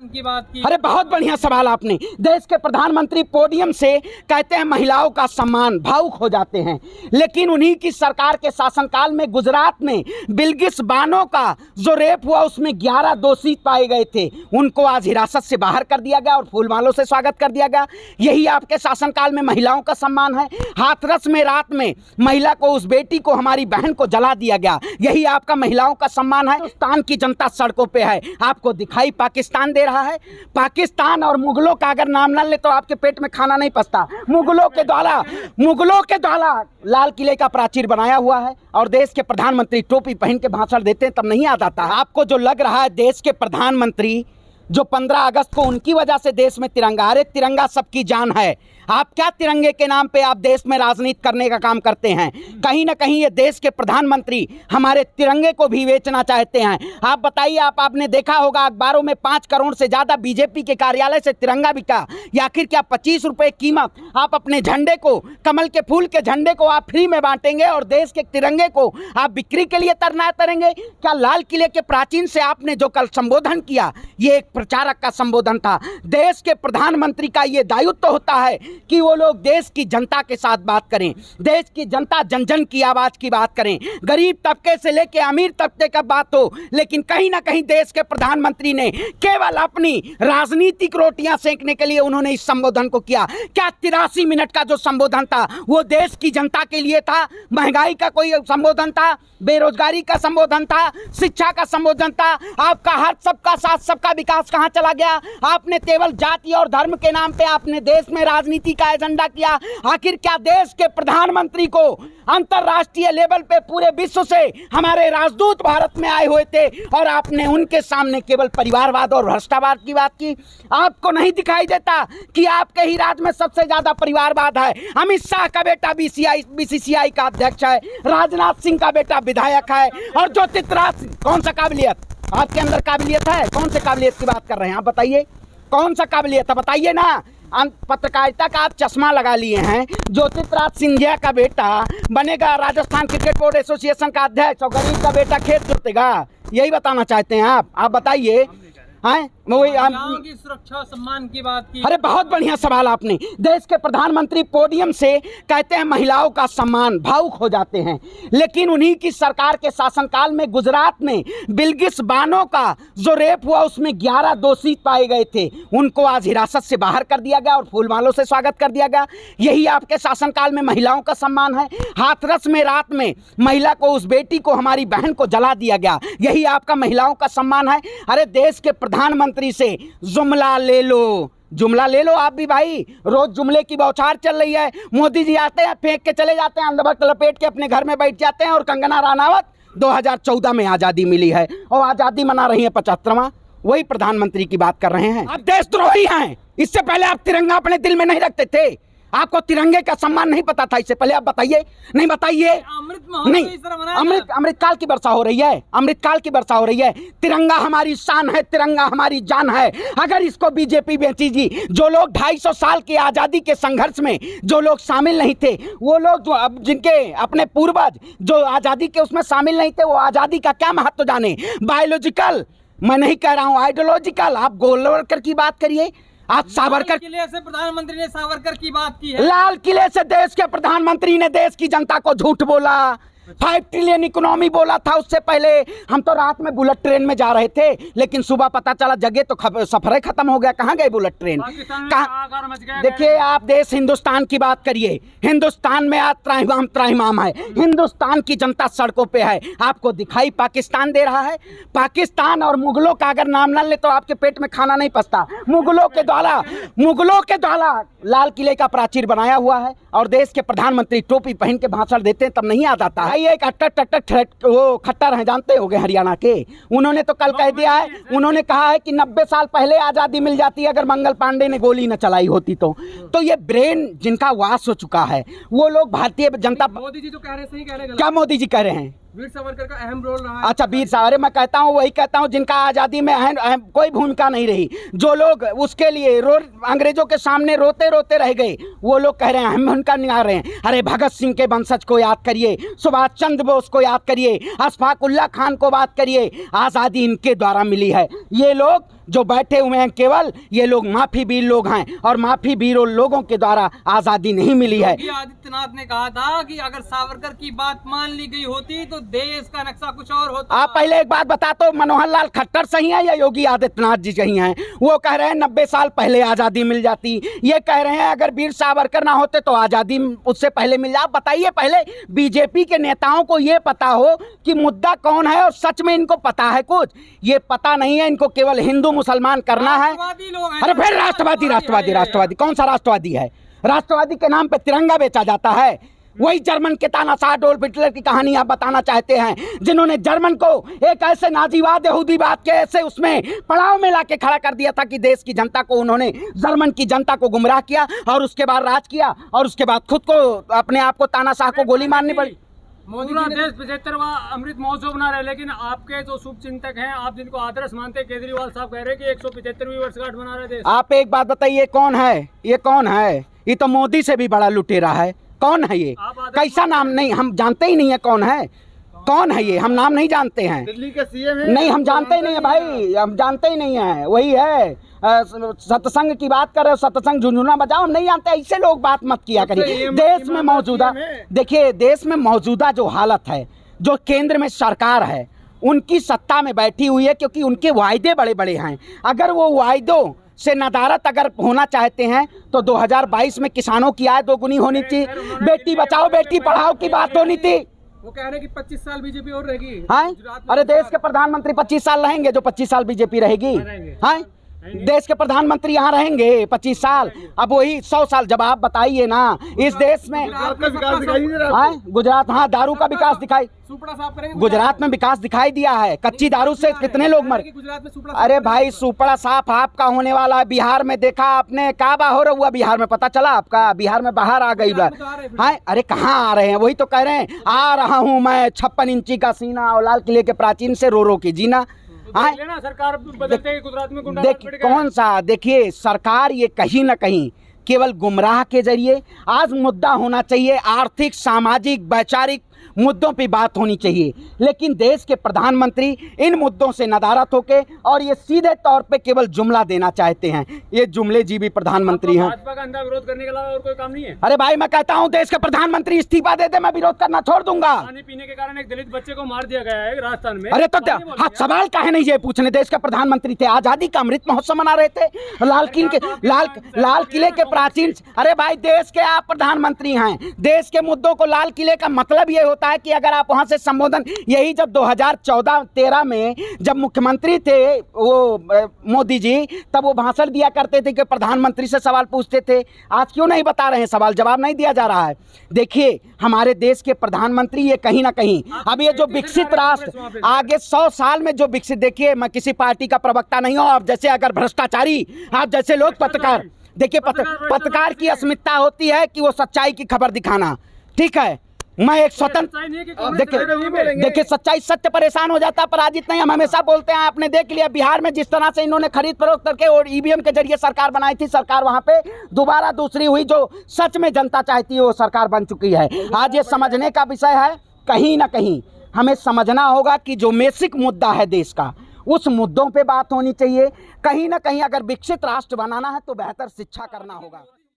की बात की। अरे बहुत बढ़िया सवाल आपने। देश के प्रधानमंत्री पोडियम से कहते हैं महिलाओं का सम्मान, भावुक हो जाते हैं। लेकिन उन्हीं की सरकार के शासनकाल में गुजरात में बिल्किस बानो का जो रेप हुआ उसमें 11 दोषी पाए गए थे। उनको आज हिरासत से बाहर कर दिया गया और फूलमालों से स्वागत कर दिया गया। यही आपके शासनकाल में महिलाओं का सम्मान है। हाथरस में रात में महिला को, उस बेटी को, हमारी बहन को जला दिया गया। यही आपका महिलाओं का सम्मान है। हिंदुस्तान की जनता सड़कों पे है। आपको दिखाई पाकिस्तान दे रहा है। पाकिस्तान और मुगलों का अगर नाम न ले तो आपके पेट में खाना नहीं पचता। मुगलों के द्वारा लाल किले का प्राचीर बनाया हुआ है और देश के प्रधानमंत्री टोपी पहन के भाषण देते हैं तब नहीं याद आता। आपको जो लग रहा है देश के प्रधानमंत्री जो 15 अगस्त को उनकी वजह से देश में तिरंगा, अरे तिरंगा सबकी जान है। आप क्या तिरंगे के नाम पे आप देश में राजनीति करने का काम करते हैं? कहीं ना कहीं ये देश के प्रधानमंत्री हमारे तिरंगे को भी बेचना चाहते हैं। आप बताइए, आपने देखा होगा अखबारों में 5 करोड़ से ज़्यादा बीजेपी के कार्यालय से तिरंगा बिका, या आखिर क्या 25 रुपये कीमत आप अपने झंडे को, कमल के फूल के झंडे को आप फ्री में बांटेंगे और देश के तिरंगे को आप बिक्री के लिए तरनाया करेंगे? क्या लाल किले के प्राचीन से आपने जो कल संबोधन किया ये एक प्रचारक का संबोधन था? देश के प्रधानमंत्री का ये दायित्व होता है कि वो लोग देश की जनता के साथ बात करें, देश की जनता जन जन की आवाज की बात करें, गरीब तबके से लेके अमीर तबके का बात हो। लेकिन कहीं ना कहीं देश के प्रधानमंत्री ने केवल अपनी राजनीतिक रोटियां सेंकने के लिए उन्होंने इस संबोधन को किया। क्या 83 मिनट का जो संबोधन था वो देश की जनता के लिए था? महंगाई का कोई संबोधन था? बेरोजगारी का संबोधन था? शिक्षा का संबोधन था? आपका हर सबका साथ सबका विकास कहां चला गया? आपने केवल जाति और धर्म के नाम पे आपने देश में राजनीति का एजेंडा किया। आखिर क्या देश के प्रधानमंत्री को अंतरराष्ट्रीय लेवल पे पूरे विश्व से हमारे राजदूत भारत में आए हुए थे और आपने उनके सामने केवल परिवारवाद और भ्रष्टाचार की बात की? आपको नहीं दिखाई देता कि आपके ही राज्य में सबसे ज्यादा परिवारवाद है? अमित शाह का बेटा बीसीसीआई का अध्यक्ष है, राजनाथ सिंह का बेटा विधायक है, और ज्योतिरादित्य कौन सा काबिलियत आपके अंदर काबिलियत है? कौन से काबिलियत की बात कर रहे हैं आप? बताइए कौन सा काबिलियत है, बताइए ना। पत्रकारिता का आप चश्मा लगा लिए हैं। ज्योतिरादित्य सिंधिया का बेटा बनेगा राजस्थान क्रिकेट बोर्ड एसोसिएशन का अध्यक्ष और गरीब का बेटा खेत जोतेगा, यही बताना चाहते हैं आप बताइए हैं? महिलाओं की सुरक्षा सम्मान की बात की। अरे बहुत बढ़िया सवाल आपने। देश के प्रधानमंत्री पोडियम से कहते हैं महिलाओं का सम्मान, भावुक हो जाते हैं। लेकिन उन्हीं की सरकार के शासनकाल में गुजरात में बिल्किस बानो का जो रेप हुआ उसमें 11 दोषी पाए गए थे। उनको आज हिरासत से बाहर कर दिया गया और फूलमालों से स्वागत कर दिया गया। यही आपके शासनकाल में महिलाओं का सम्मान है। हाथरस में रात में महिला को, उस बेटी को, हमारी बहन को जला दिया गया। यही आपका महिलाओं का सम्मान है। अरे देश के प्रधानमंत्री से जुमला ले लो आप भी भाई। रोज जुमले की बौछार चल रही है। मोदी जी आते हैं, फेंक के चले जाते हैं, अंधभक्त लपेट के अपने घर में बैठ जाते हैं, और कंगना रनावत 2014 में आजादी मिली है और आजादी मना रही है 75वां। वही प्रधानमंत्री की बात कर रहे हैं। आप देशद्रोही हैं। इससे पहले आप तिरंगा अपने दिल में नहीं रखते थे। आपको तिरंगे का सम्मान नहीं पता था इससे पहले? आप बताइए, नहीं बताइए। नहीं, अमृतकाल की वर्षा हो रही है, अमृतकाल की वर्षा हो रही है। तिरंगा हमारी शान है, तिरंगा हमारी जान है। अगर इसको बीजेपी बेचेगी, जो लोग 250 साल की आजादी के संघर्ष में जो लोग शामिल नहीं थे, वो लोग जो अब जिनके अपने पूर्वज जो आजादी के उसमें शामिल नहीं थे, वो आजादी का क्या महत्व जाने? बायोलॉजिकल, मैं नहीं कह रहा हूं आइडियोलॉजिकल। आप गोलवलकर की बात करिए। आज सावरकर किले से प्रधानमंत्री ने सावरकर की बात की है। लाल किले से देश के प्रधानमंत्री ने देश की जनता को झूठ बोला। 5 ट्रिलियन इकोनॉमी बोला था। उससे पहले हम तो रात में बुलेट ट्रेन में जा रहे थे, लेकिन सुबह पता चला जगह तो सफर खत्म हो गया। कहाँ गए बुलेट ट्रेन? देखिए, आप देश हिंदुस्तान की बात करिए। हिंदुस्तान में आज त्राहिमाम है। हिंदुस्तान की जनता सड़कों पे है। आपको दिखाई पाकिस्तान दे रहा है। पाकिस्तान और मुगलों का अगर नाम न ले तो आपके पेट में खाना नहीं पचता। मुगलों के द्वारा लाल किले का प्राचीर बनाया हुआ है और देश के प्रधानमंत्री टोपी पहन के भाषण देते हैं तब नहीं याद आता है। एक वो खट्टर हैं, जानते होंगे, हरियाणा के। उन्होंने तो कल कह दिया है, उन्होंने कहा है कि 90 साल पहले आजादी मिल जाती अगर मंगल पांडे ने गोली न चलाई होती तो ये ब्रेन जिनका वास हो चुका है वो लोग भारतीय जनता। मोदी जी तो कह रहे, सही कह रहे हैं। क्या मोदी जी कह रहे हैं? वीर सावरकर का अहम रोल रहा है। अच्छा, वीर सावरकर, मैं कहता हूँ वही कहता हूँ जिनका आज़ादी में अहम कोई भूमिका नहीं रही। जो लोग उसके लिए अंग्रेजों के सामने रोते रोते रह गए, वो लोग कह रहे हैं हम उनका निकाल रहे हैं। अरे भगत सिंह के वंशज को याद करिए, सुभाष चंद्र बोस को याद करिए, अशफाक उल्लाह खान को बात करिए। आज़ादी इनके द्वारा मिली है। ये लोग जो बैठे हुए हैं केवल ये लोग माफी वीर लोग हैं और माफी वीरों लोगों के द्वारा आजादी नहीं मिली है। योगी आदित्यनाथ ने कहा था कि अगर सावरकर की बात मान ली गई होती तो देश का नक्शा कुछ और होता। आप पहले एक बात बता तो, मनोहर लाल खट्टर सही है या योगी आदित्यनाथ जी सही हैं? वो कह रहे हैं 90 साल पहले आजादी मिल जाती, ये कह रहे हैं अगर वीर सावरकर ना होते तो आजादी उससे पहले मिल जाए। बताइए, पहले बीजेपी के नेताओं को ये पता हो कि मुद्दा कौन है और सच में इनको पता है कुछ? ये पता नहीं है, इनको केवल हिंदू मुसलमान करना है। अरे फिर राष्ट्रवादी कौन सा राष्ट्रवादी है? राष्ट्रवादी के नाम पे तिरंगा बेचा जाता है। वही जर्मन के तानाशाह एडोल्फ हिटलर की कहानी आप बताना चाहते हैं, जिन्होंने जर्मन को एक ऐसे नाजीवाद यहूदीवाद के ऐसे उसमें पड़ाव में लाके खड़ा कर दिया था कि देश की जनता को, उन्होंने जर्मन की जनता को गुमराह किया और उसके बाद राज किया और उसके बाद खुद को, अपने आप को, तानाशाह को गोली मारनी पड़ी। पूरा देश 75वां अमृत महोत्सव बना रहे, लेकिन आपके जो शुभ चिंतक हैं, आप जिनको आदर्श मानते हैं, केजरीवाल साहब कह रहे हैं कि 175वीं वर्षगांठ मना रहे देश। आप एक बात बताइए, कौन है ये? कौन है ये? तो मोदी से भी बड़ा लुटेरा है। कौन है ये? कैसा नाम? नहीं, हम जानते ही नहीं है कौन है। कौन है ये? हम नाम नहीं जानते हैं। दिल्ली के सीएम है। नहीं, हम जानते ही नहीं है भाई, हम जानते ही नहीं है। वही है, सत्संग की बात कर रहे हो, सत्संग झुंझुना बजाओ, हम नहीं जानते। ऐसे लोग बात मत किया करिए। देश में मौजूदा, देखिए, देश में मौजूदा जो हालत है, जो केंद्र में सरकार है, उनकी सत्ता में बैठी हुई है क्योंकि उनके वायदे बड़े बड़े हैं। अगर वो वायदों से नदारत अगर होना चाहते हैं तो 2022 में किसानों की आय दोगुनी होनी चाहिए, बेटी बचाओ बेटी पढ़ाओ की बात होनी थी। वो कह रहे हैं कि 25 साल बीजेपी और रहेगी। हाँ, अरे देश के प्रधानमंत्री 25 साल रहेंगे जो 25 साल बीजेपी रहेगी? हाँ, देश के प्रधानमंत्री यहाँ रहेंगे 25 साल। अब वही 100 साल, जब आप बताइए ना इस देश में गुजरात, हाँ, दारू का विकास दिखाई, गुजरात में विकास दिखाई दिया है। कच्ची दारू से कितने लोग मर। अरे भाई, सुपड़ा साफ आपका होने वाला है। बिहार में देखा आपने, काबा हो रहा हुआ बिहार में, पता चला आपका? बिहार में बाहर आ गई बात। हाँ, अरे कहाँ आ रहे हैं? वही तो कह रहे हैं, आ रहा हूँ मैं 56 इंची का सीना और लाल किले के प्राचीन से रो रो के जीना। सरकार बदलते गुजरात में देखिए कौन सा, देखिए सरकार ये कहीं ना कहीं केवल गुमराह के जरिए, आज मुद्दा होना चाहिए आर्थिक, सामाजिक, वैचारिक मुद्दों पे बात होनी चाहिए, लेकिन देश के प्रधानमंत्री इन मुद्दों से नदारत होके और ये सीधे तौर पे केवल जुमला देना चाहते हैं। ये जुमले जीवी प्रधानमंत्री हैं। भाजपा का अंदर विरोध करने के अलावा और कोई काम नहीं है? अरे भाई, मैं कहता हूँ देश के प्रधानमंत्री इस्तीफा दे दे, मैं विरोध करना छोड़ दूंगा। पानी पीने के कारण एक दलित बच्चे को मार दिया गया है राजस्थान में। अरे तो हाँ, सवाल काहे नहीं ये पूछने? देश के प्रधानमंत्री थे, आजादी का अमृत महोत्सव मना रहे थे, लाल किले के प्राचीन। अरे भाई, देश के आप प्रधानमंत्री हैं, देश के मुद्दों को, लाल किले का मतलब ये होता है कि अगर आप वहां से संबोधन, यही जब 2014-13 में जब मुख्यमंत्री थे वो मोदी जी, तब वो भाषण दिया करते थे कि प्रधानमंत्री से सवाल पूछते थे। आज क्यों नहीं बता रहे हैं? सवाल जवाब नहीं दिया जा रहा है। देखिए, हमारे देश के प्रधानमंत्री ये कहीं ना कहीं, अब ये जो विकसित राष्ट्र आगे 100 साल में जो विकसित, देखिए मैं किसी पार्टी का प्रवक्ता नहीं हूं, आप जैसे अगर भ्रष्टाचारी, आप जैसे लोग पत्रकार, देखिए पत्रकार की अस्मिता होती है कि वो सच्चाई की खबर दिखाना, ठीक है। मैं एक स्वतंत्र, देखिए सच्चाई, सत्य परेशान हो जाता, पराजित नहीं। हम हमेशा बोलते हैं, आपने देख लिया बिहार में जिस तरह से इन्होंने खरीद फरोख्त करके और ईवीएम के जरिए सरकार बनाई थी, सरकार वहां पे दोबारा दूसरी हुई, जो सच में जनता चाहती है वो सरकार बन चुकी है। आज ये समझने का विषय है, कहीं ना कहीं हमें समझना होगा कि जो बेसिक मुद्दा है देश का, उस मुद्दों पे बात होनी चाहिए। कहीं ना कहीं अगर विकसित राष्ट्र बनाना है तो बेहतर शिक्षा करना होगा।